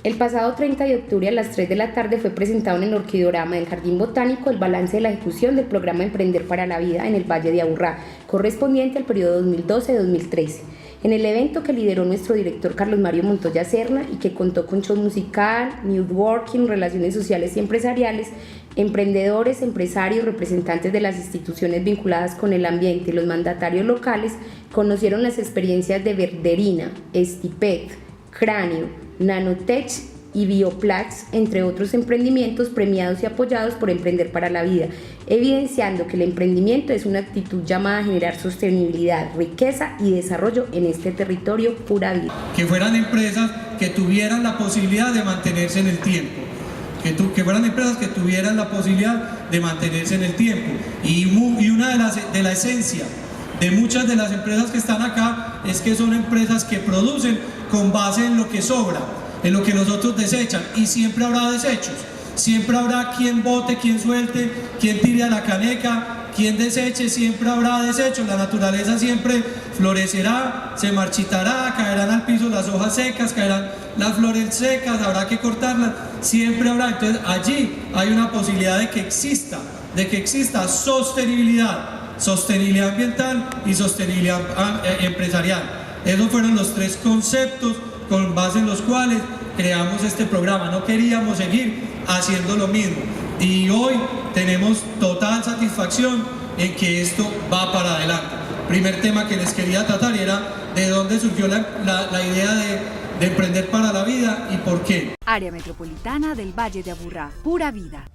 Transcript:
El pasado 30 de octubre a las 3 de la tarde fue presentado en el Orquidorama del Jardín Botánico el balance de la ejecución del programa Emprender para la Vida en el Valle de Aburrá, correspondiente al periodo 2012-2013. En el evento que lideró nuestro director Carlos Mario Montoya Serna y que contó con show musical, networking, relaciones sociales y empresariales, emprendedores, empresarios, representantes de las instituciones vinculadas con el ambiente y los mandatarios locales conocieron las experiencias de Verderina, Estipet, Cráneo, Nanotech y Bioplax, entre otros emprendimientos premiados y apoyados por Emprender para la Vida, evidenciando que el emprendimiento es una actitud llamada a generar sostenibilidad, riqueza y desarrollo en este territorio pura vida. Que fueran empresas que tuvieran la posibilidad de mantenerse en el tiempo, que fueran empresas que tuvieran la posibilidad de mantenerse en el tiempo. Y una de la esencia de muchas de las empresas que están acá es que son empresas que producen con base en lo que sobra, en lo que los otros desechan, y siempre habrá desechos, siempre habrá quien bote, quien suelte, quien tire a la caneca, quien deseche, siempre habrá desechos. La naturaleza siempre florecerá, se marchitará, caerán al piso las hojas secas, caerán las flores secas, habrá que cortarlas, siempre habrá. Entonces allí hay una posibilidad de que exista sostenibilidad ambiental y sostenibilidad empresarial. Esos fueron los tres conceptos con base en los cuales creamos este programa. No queríamos seguir haciendo lo mismo y hoy tenemos total satisfacción en que esto va para adelante. Primer tema que les quería tratar era de dónde surgió la idea de Emprender para la Vida y por qué. Área Metropolitana del Valle de Aburrá, pura vida.